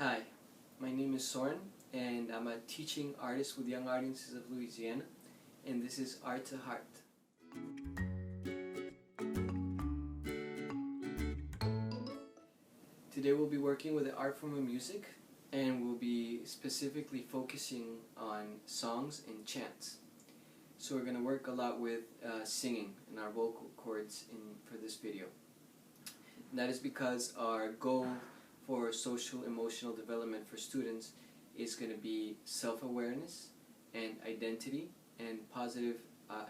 Hi, my name is Soren, and I'm a teaching artist with Young Audiences of Louisiana, and this is Art to Heart. Today we'll be working with the art form of music, and we'll be specifically focusing on songs and chants. So we're going to work a lot with singing and our vocal cords for this video. And that is because our goal for social emotional development for students is going to be self-awareness and identity and positive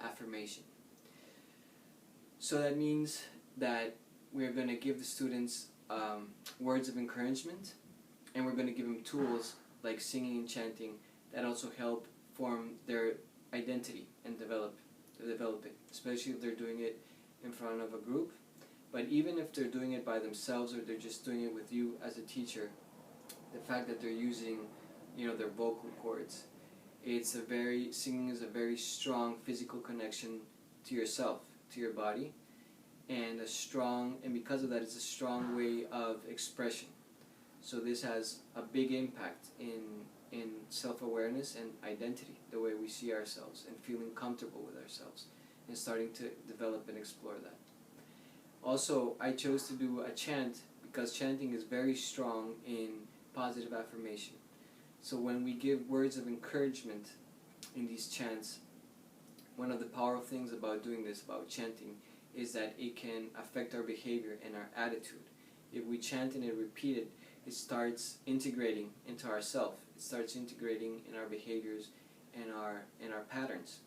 affirmation. So that means that we're going to give the students words of encouragement, and we're going to give them tools like singing and chanting that also help form their identity and develop it, especially if they're doing it in front of a group. But even if they're doing it by themselves or they're just doing it with you as a teacher, the fact that they're using, their vocal cords, singing is a very strong physical connection to yourself, to your body, and because of that, it's a strong way of expression. So this has a big impact in self-awareness and identity, the way we see ourselves and feeling comfortable with ourselves and starting to develop and explore that. Also, I chose to do a chant because chanting is very strong in positive affirmation. So when we give words of encouragement in these chants, one of the powerful things about doing this, about chanting, is that it can affect our behavior and our attitude. If we chant and repeat it, it starts integrating into ourselves. It starts integrating in our behaviors and our patterns.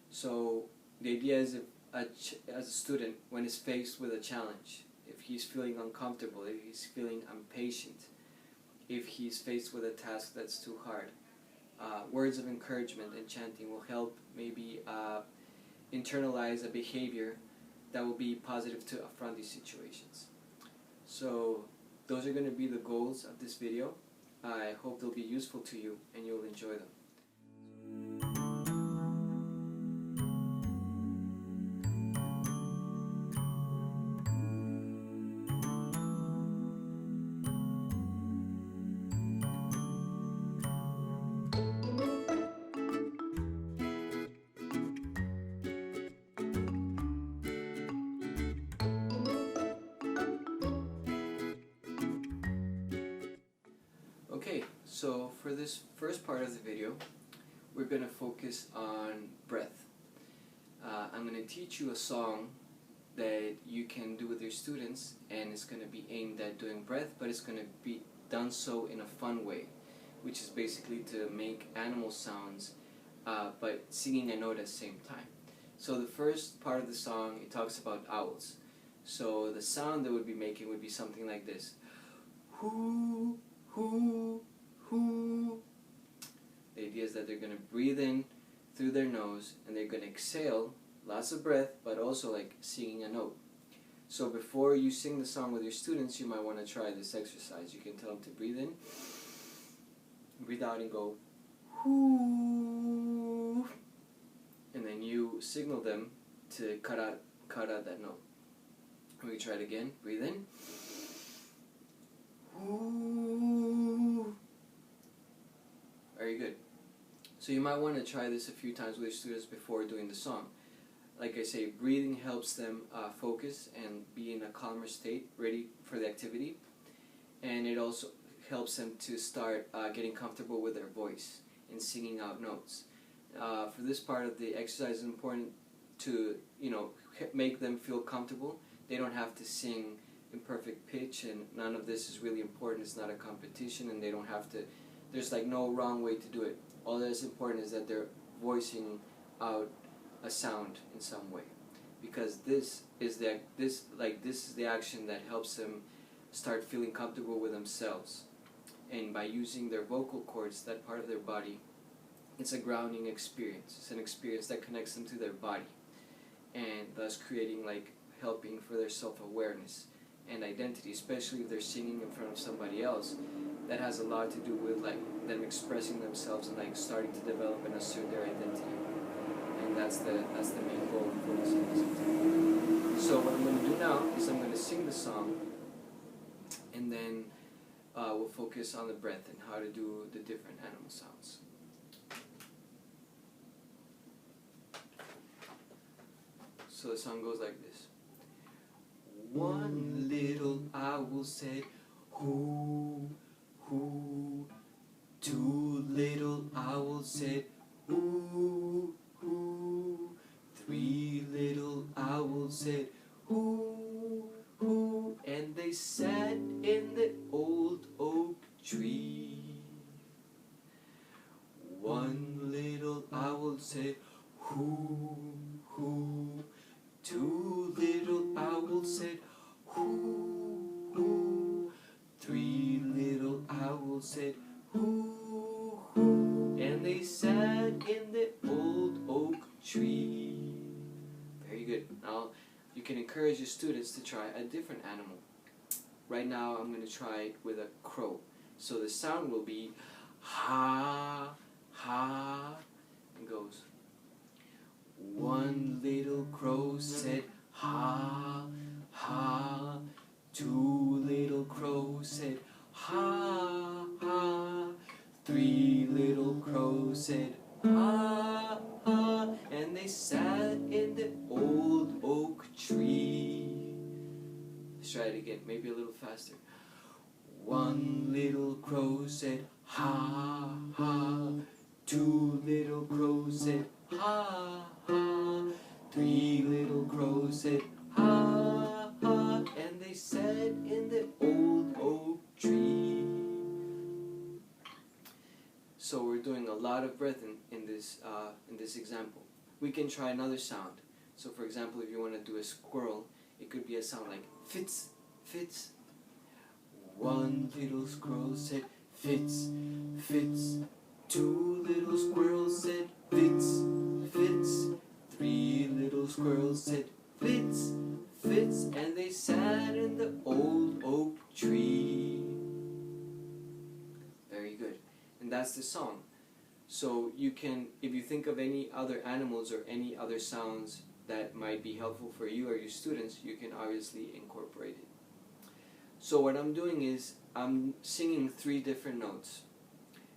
So the idea is, as a student, when he's faced with a challenge, if he's feeling uncomfortable, if he's feeling impatient, if he's faced with a task that's too hard, words of encouragement and chanting will help maybe internalize a behavior that will be positive to affront these situations. So those are going to be the goals of this video. I hope they'll be useful to you and you'll enjoy them. Okay, so for this first part of the video, we're going to focus on breath. I'm going to teach you a song that you can do with your students, and it's going to be aimed at doing breath, but it's going to be done so in a fun way, which is basically to make animal sounds, but singing a note at the same time. So the first part of the song, it talks about owls. So the sound that we'd be making would be something like this. Hoo, hoo, hoo. The idea is that they're going to breathe in through their nose and they're going to exhale, lots of breath, but also like singing a note. So before you sing the song with your students, you might want to try this exercise. You can tell them to breathe in, breathe out, and go hoo, and then you signal them to cut out that note. And we try it again. Breathe in, hoo. Very good. So you might want to try this a few times with your students before doing the song. Like I say, breathing helps them focus and be in a calmer state, ready for the activity. And it also helps them to start getting comfortable with their voice and singing out notes. For this part of the exercise, it's important to make them feel comfortable. They don't have to sing in perfect pitch, and none of this is really important. It's not a competition, and they don't have to. There's like no wrong way to do it. All that is important is that they're voicing out a sound in some way, because this is the action that helps them start feeling comfortable with themselves. And by using their vocal cords, that part of their body, it's a grounding experience. It's an experience that connects them to their body, and thus helping for their self-awareness and identity, especially if they're singing in front of somebody else. That has a lot to do with them expressing themselves and starting to develop and assert their identity. And that's the main goal of focusing on this. So what I'm going to do now is I'm going to sing the song, and then we'll focus on the breath and how to do the different animal sounds. So the song goes like this. One little owl said, hoo, hoo. Two little owls said, hoo, hoo. Three little owls said, hoo, hoo. And they sat in the old oak tree. One little owl said, hoo, hoo. Two little owls said, hoo, hoo. Three little owls said, hoo, hoo. And they sat in the old oak tree. Very good. Now you can encourage your students to try a different animal. Right now I'm going to try it with a crow. So the sound will be ha, ha. It goes. One little crow said ha, ha. Two little crows said ha, ha. Three little crows said ha, ha. And they sat in the old oak tree. Let's try it again, maybe a little faster. One little crow said ha, ha. Two little crows said ha, ha. Three little crows said ha, ha. And they sat in the old oak tree. So we're doing a lot of breath in this example. We can try another sound. So for example, if you want to do a squirrel, it could be a sound like fits, fits. One little squirrel said fits, fits. Two little squirrels said fits, fits. Three little squirrels said fits, fits. And they sat in the old oak tree. Very good. And that's the song. So you can, if you think of any other animals or any other sounds that might be helpful for you or your students, you can obviously incorporate it. So what I'm doing is I'm singing 3 different notes.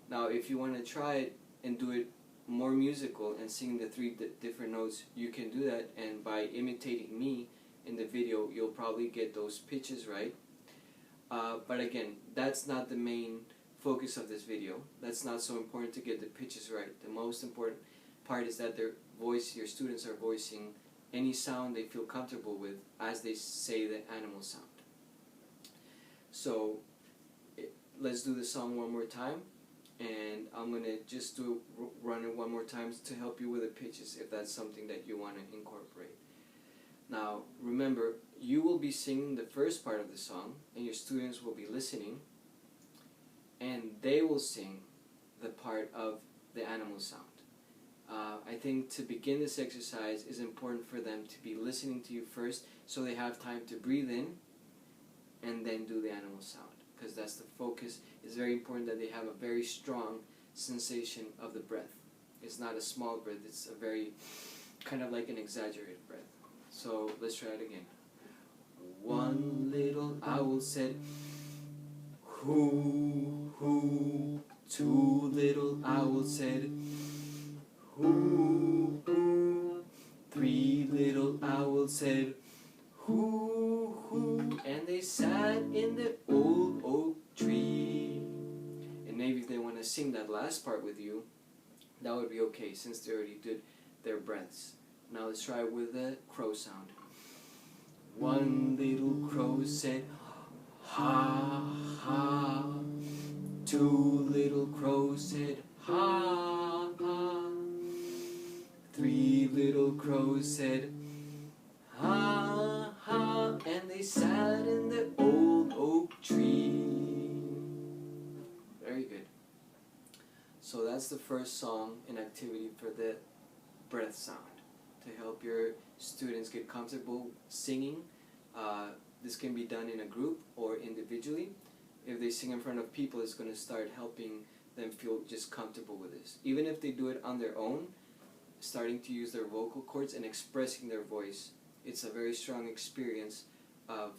Now if you want to try it and do it more musical and sing the 3 different notes, you can do that, and by imitating me in the video you'll probably get those pitches right. But again, that's not the main focus of this video. That's not so important to get the pitches right. The most important part is that your students are voicing any sound they feel comfortable with as they say the animal sound. So let's do the song one more time, and I'm going to just run it one more time to help you with the pitches if that's something that you want to incorporate. Now remember, you will be singing the first part of the song and your students will be listening, and they will sing the part of the animal sound. I think to begin this exercise is important for them to be listening to you first, so they have time to breathe in and then do the animal sound, because that's the focus. It's very important that they have a very strong sensation of the breath. It's not a small breath, it's a very kind of like an exaggerated breath. So let's try it again. One little owl said hoo, hoo. Two little owls said hoo, hoo. Three little owls said hoo, hoo. And they sat in the old oak tree. And maybe if they want to sing that last part with you, that would be okay, since they already did their breaths. Now let's try it with the crow sound. One little crow said ha, ha. Two little crows said ha, ha. Three little crows said ha, ha. And they sat in the old oak tree. Very good. So that's the first song and activity for the breath sound, to help your students get comfortable singing. This can be done in a group or individually. If they sing in front of people, it's going to start helping them feel just comfortable with this. Even if they do it on their own, starting to use their vocal cords and expressing their voice, it's a very strong experience of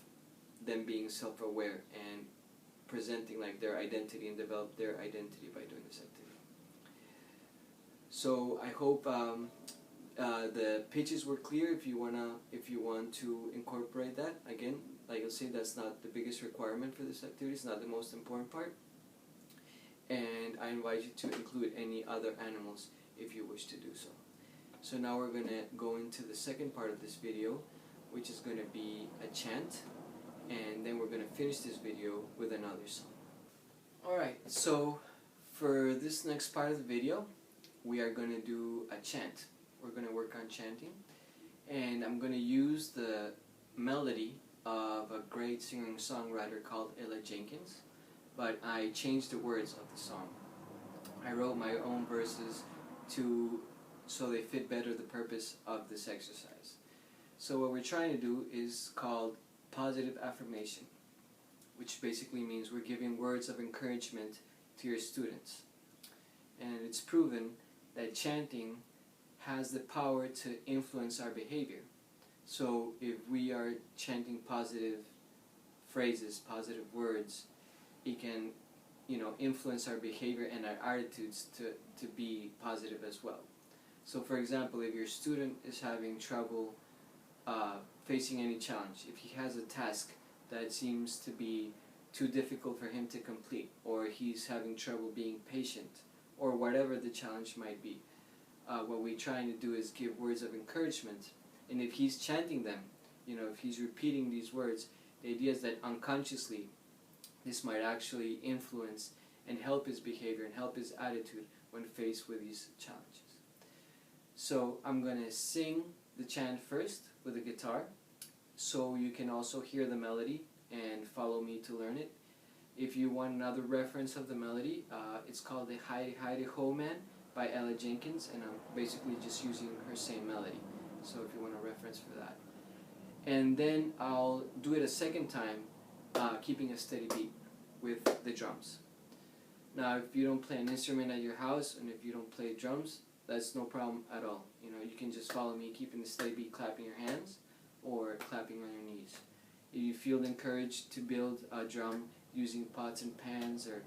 them being self-aware and presenting like their identity and develop their identity by doing this activity. So I hope the pitches were clear. If you want to incorporate that, again, like I say, that's not the biggest requirement for this activity. It's not the most important part. And I invite you to include any other animals if you wish to do so. So now we're going to go into the second part of this video, which is going to be a chant, and then we're going to finish this video with another song. Alright, so for this next part of the video, we are going to do a chant. We're going to work on chanting, and I'm going to use the melody of a great singer-songwriter called Ella Jenkins, but I changed the words of the song. I wrote my own verses so they fit better the purpose of this exercise. So what we're trying to do is called positive affirmation, which basically means we're giving words of encouragement to your students. And it's proven that chanting has the power to influence our behavior. So if we are chanting positive phrases, positive words, it can, influence our behavior and our attitudes to be positive as well. So for example, if your student is having trouble facing any challenge, if he has a task that seems to be too difficult for him to complete, or he's having trouble being patient, or whatever the challenge might be, what we're trying to do is give words of encouragement. And if he's chanting them, if he's repeating these words, the idea is that unconsciously this might actually influence and help his behavior and help his attitude when faced with these challenges. So I'm going to sing the chant first with the guitar, so you can also hear the melody and follow me to learn it. If you want another reference of the melody, it's called the Heidi Heidi Ho Man by Ella Jenkins, and I'm basically just using her same melody. So if you want a reference for that. And then I'll do it a second time, keeping a steady beat with the drums. Now if you don't play an instrument at your house, and if you don't play drums, that's no problem at all. You can just follow me keeping the steady beat, clapping your hands or clapping on your knees. If you feel encouraged to build a drum using pots and pans or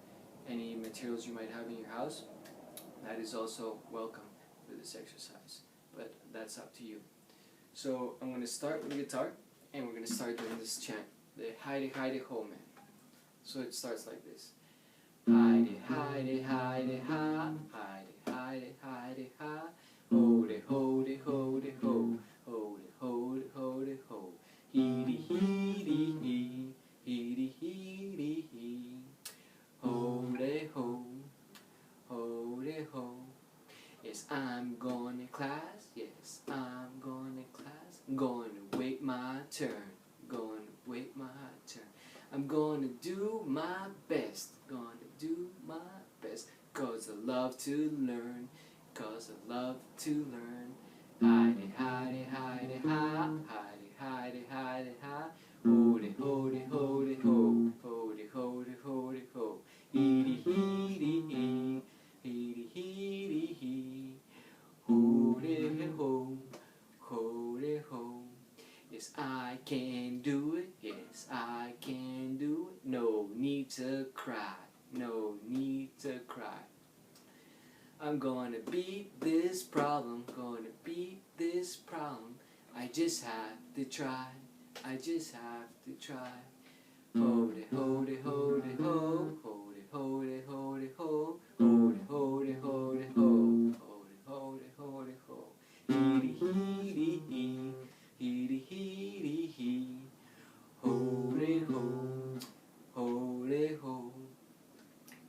any materials you might have in your house, that is also welcome for this exercise, but that's up to you. So I'm going to start with the guitar, and we're going to start doing this chant, the Heidi Heidi Ho Man. So it starts like this. Heidi Heidi Heidi Ha, Heidi Heidi Heidi Ha, Hody Hody Hody Ho, Hody Hody Hody Ho, Heedy Heedy Hee, Heedy Heedy Hee, Hody Ho, Hody Ho. Yes, I'm going to class, yes, I'm going to class, going to wait my turn, going to wait my turn. I'm going to do my best, going to do my best, 'cause I love to learn, 'cause I love to learn. Heidi, Heidi, Heidi, ha, Heidi, Heidi, Heidi, ha, Hody, Hody, Hody, ho, Hody, Hody, Hody, ho, Heedy, Heedy, hee, Heedy, Heedy, hee, Hody, ho, Hody, ho. Yes, I can do it, yes, I can do it, no need to cry, no need to cry. I'm gonna beat this problem, gonna beat this problem, I just have to try, I just have to try. Hody, hody, hody, ho, hody, hody, hody, ho, hody, hody, hody, ho, hody, hody, hody, ho, heedy, heedy, hee, heedy, heedy, hee, hody, ho, hody, ho.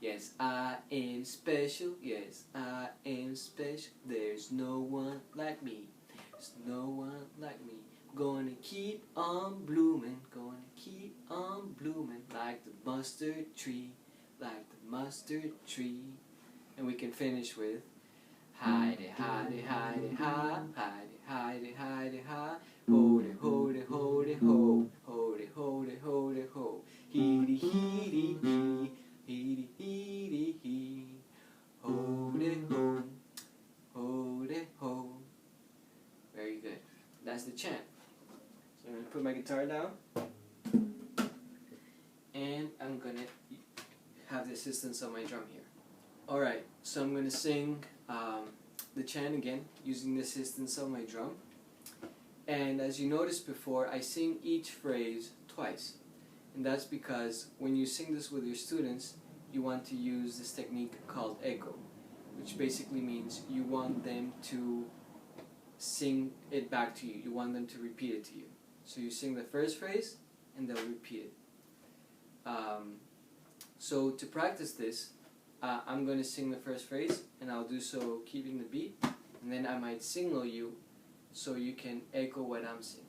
Yes, I am special, yes, I am special, there's no one like me, there's no one like me. Gonna keep on blooming, gonna keep on blooming, like the mustard tree, like the mustard tree. And we can finish with Heidi, Heidi, Heidi, ha, Heidi, Heidi, Heidi, ha, Hody, hody, hody, ho, Hody, hody, hody, ho, Heedy, heedy, hee, Heedy, heedy, hee, Hody, ho, Hody, ho. Very good. That's the chant. So I'm going to put my guitar down, and I'm going to assistance of my drum here. Alright, so I'm going to sing the chant again using the assistance of my drum. And as you noticed before, I sing each phrase twice. And that's because when you sing this with your students, you want to use this technique called echo, which basically means you want them to sing it back to you. You want them to repeat it to you. So you sing the first phrase and they'll repeat it. So to practice this, I'm going to sing the first phrase, and I'll do so keeping the beat, and then I might signal you so you can echo what I'm singing.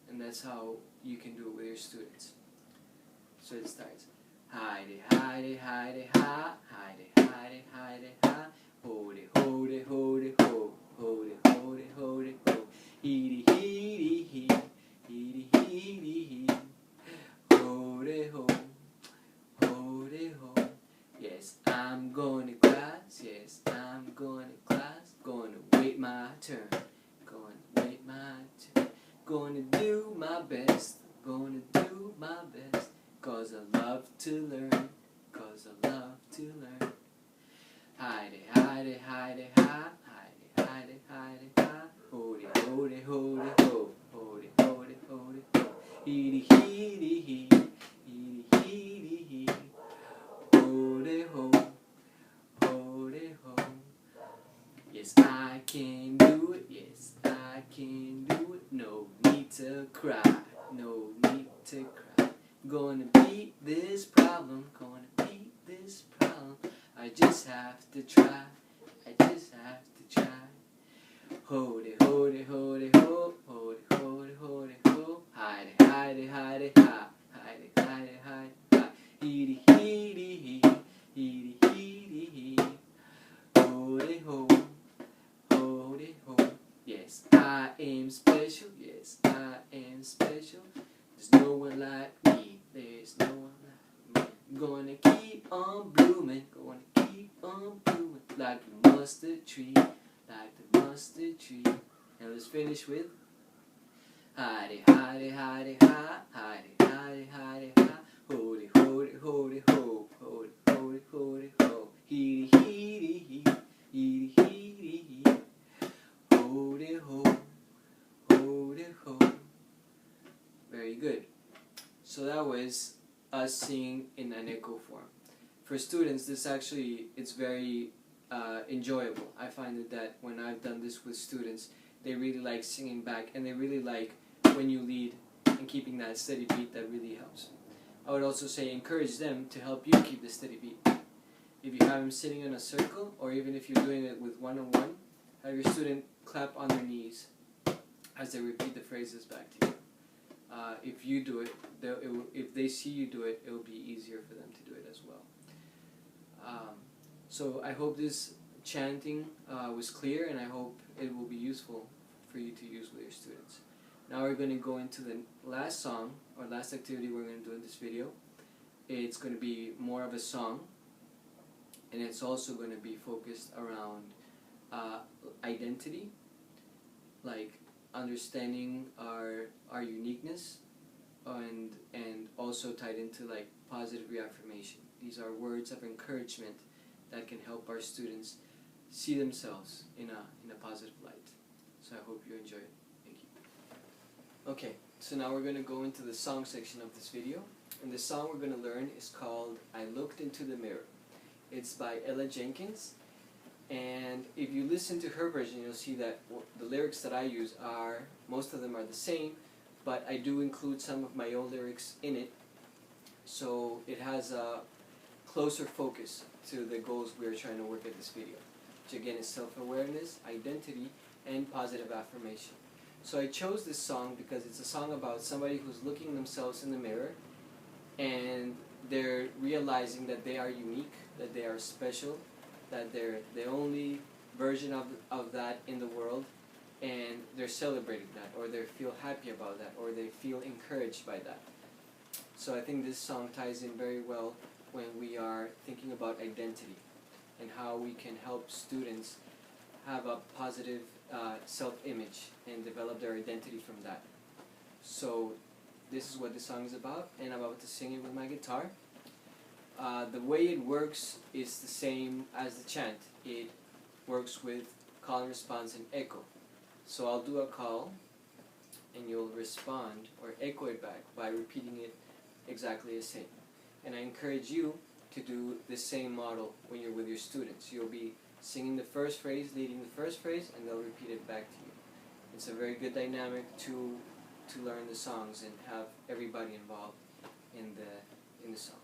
And that's how you can do it with your students. So it starts. Hi-de, hi-de, hi-de, ha, hi-de, hi-de, hi-de, ha, ho-de, ho-de, ho-de, ho, ho-de, ho-de, ho-de, ho, hee-de, hee-de, hee, hee-de, hee-de, hee, ho-de, ho, ho-de, ho. Yes, I'm going to class, yes, I'm going to class, going to wait my turn, going to wait my turn, going to do my best, going to do my best, 'cause I love to learn, 'cause I love to learn. Hi-de, hi-de, hi-de, ha, hi-de, hi-de, hi-de, ha, ho-de, ho-de, ho-de, ho, ho-de, ho-de, ho-de, ho, hee-de, hee-de, hee, hee-de, hee-de, hee, ho-de, ho, ho-de, ho. Yes, I can do it, yes, I can do it, no need to cry, no need to cry. Gonna beat this problem, gonna beat this problem. I just have to try, I just have to try. Ho-de, ho-de, ho-de, ho, ho-de, ho-de, ho-de, ho, hi-de, hi-de, hi-de, ha, hi-de, hi-de, hi-de, ha, hee-de, hee-de, hee, hee-de, hee-de, hee, ho-de, ho, ho-de, ho. Yes, I am special, yes, I am special. There's no one like me, there's no one like me. I'm gonna keep on blooming, gonna keep on blooming, like the mustard tree, like the mustard tree. And let's finish with hi-de, hi-de, hi-de, ha, hi-de, hi-de, hi-de, ha, ho-de, ho-de, ho-de, ho, ho-de, ho-de, ho-de, ho, hee-de, hee-de, hee, hee-de, hee-de, hee, ho-de, ho, ho-de, ho. Very good. So that was us singing in an echo form. For students, this actually, it's very enjoyable. I find that when I've done this with students, they really like singing back, and they really like when you lead and keeping that steady beat. That really helps. I would also say encourage them to help you keep the steady beat. If you have them sitting in a circle, or even if you're doing it with one-on-one, have your student clap on their knees as they repeat the phrases back to you. If you do it, if they see you do it, it will be easier for them to do it as well. So I hope this chanting was clear, and I hope it will be useful for you to use with your students. Now we're going to go into the last song, or last activity we're going to do in this video. It's going to be more of a song, and it's also going to be focused around identity, like understanding our uniqueness, and also tied into like positive reaffirmation. These are words of encouragement that can help our students see themselves in a positive light. So I hope you enjoy it. Thank you. Okay, so now we're going to go into the song section of this video, and the song we're going to learn is called I Looked Into the Mirror. It's by Ella Jenkins. And if you listen to her version, you'll see that the lyrics that I use most of them are the same, but I do include some of my own lyrics in it, so it has a closer focus to the goals we are trying to work at this video, which again is self-awareness, identity, and positive affirmation. So I chose this song because it's a song about somebody who's looking themselves in the mirror, and they're realizing that they are unique, that they are special, that they're the only version of that in the world, and they're celebrating that, or they feel happy about that, or they feel encouraged by that. So I think this song ties in very well when we are thinking about identity and how we can help students have a positive self-image and develop their identity from that. So this is what the song is about, and I'm about to sing it with my guitar. The way it works is the same as the chant. It works with call and response and echo. So I'll do a call and you'll respond or echo it back by repeating it exactly the same. And I encourage you to do the same model when you're with your students. You'll be singing the first phrase, leading the first phrase, and they'll repeat it back to you. It's a very good dynamic to learn the songs and have everybody involved in the song.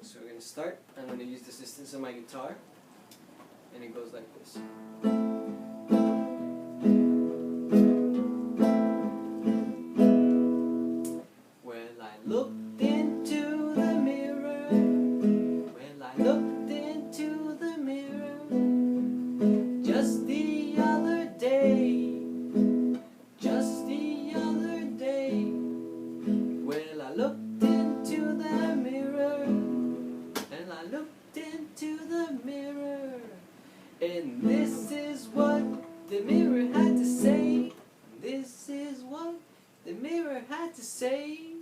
So we're going to start. I'm going to use the assistance of my guitar, and it goes like this. Well, I looked into the mirror. Well, I looked into the mirror just the other day. Just the other day. Well, I looked into the mirror. And I looked into the mirror. And this is what the mirror had to say. This is what the mirror had to say.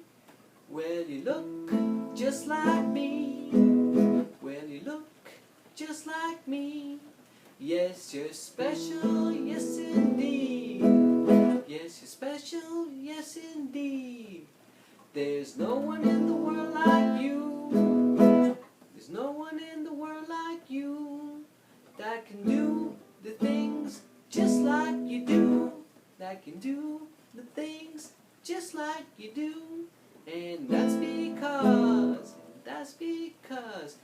Well, you look just like me. Well, you look just like me. Yes, you're special, yes indeed. Yes, you're special, yes indeed. There's no one in the world like you. There's no one in the world like you that can do the things just like you do. That can do the things just like you do. And that's because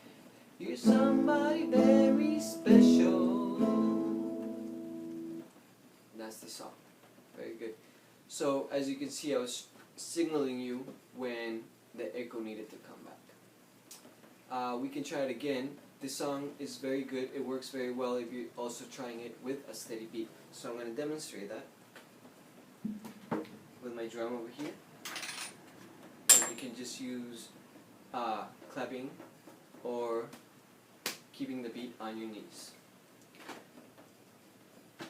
you're somebody very special. That's the song. Very good. So as you can see, I was signaling you when the echo needed to come back. We can try it again. This song is very good. It works very well if you're also trying it with a steady beat. So I'm going to demonstrate that with my drum over here. And you can just use clapping or keeping the beat on your knees.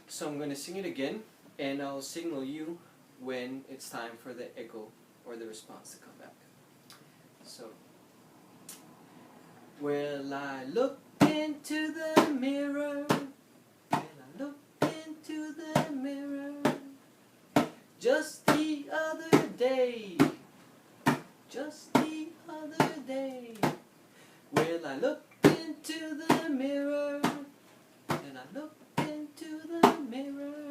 So I'm going to sing it again, and I'll signal you when it's time for the echo or the response to come back. So, well, I looked into the mirror. Well, I looked into the mirror just the other day. Just the other day. Well, I looked into the mirror. And I looked into the mirror.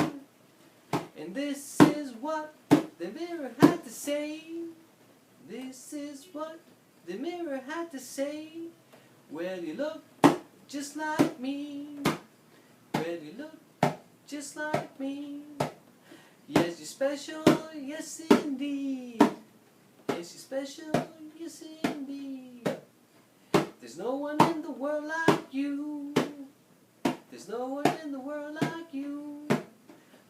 And this is what the mirror had to say. This is what the mirror had to say. Well, you look just like me. Well, you look just like me. Yes, you're special, yes indeed. Yes, you're special, yes indeed. There's no one in the world like you. There's no one in the world like you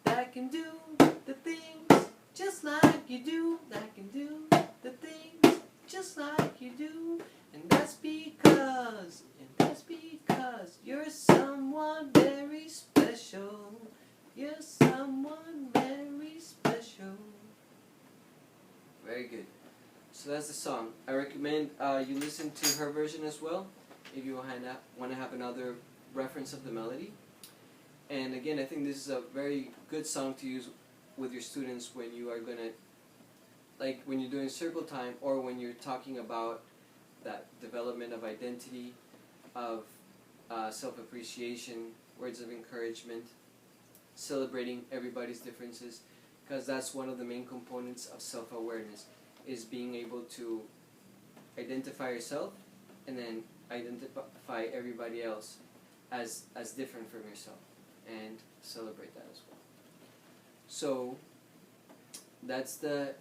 that can do the things just like you do. That can do the things just like you do. And that's because you're someone very special. You're someone very special. Very good. So that's the song. I recommend you listen to her version as well if you want to have another reference of the melody. And again, I think this is a very good song to use with your students when you are going to, like when you're doing circle time or when you're talking about that development of identity, of self-appreciation, words of encouragement, celebrating everybody's differences, because that's one of the main components of self-awareness, is being able to identify yourself and then identify everybody else as different from yourself and celebrate that as well. So that's the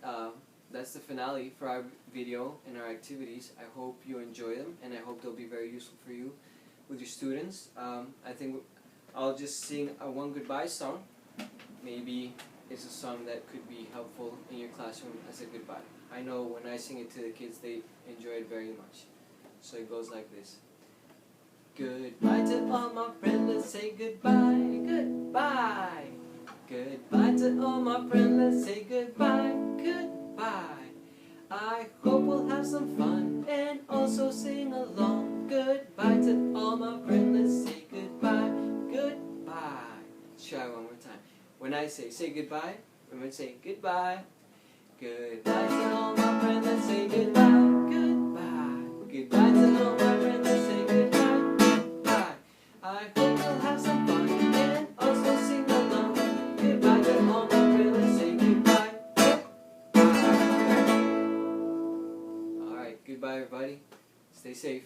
finale for our video and our activities. I hope you enjoy them, and I hope they'll be very useful for you with your students. I think I'll just sing one goodbye song. Maybe it's a song that could be helpful in your classroom as a goodbye. I know when I sing it to the kids, they enjoy it very much. So it goes like this. Goodbye to all my friends, let's say goodbye, goodbye. Goodbye to all my friends, let's say goodbye, goodbye. I hope we'll have some fun and also sing along. Goodbye to all my friends. Let's say goodbye. Goodbye. Let's try one more time. When I say goodbye, remember to say goodbye. Goodbye to all my friends. Let's say goodbye. Goodbye. Goodbye to all my friends. Let's say goodbye. Goodbye. I hope we'll have some fun and also sing along. Goodbye to all my friends. Let's say goodbye. Goodbye. Alright, goodbye everybody. Stay safe.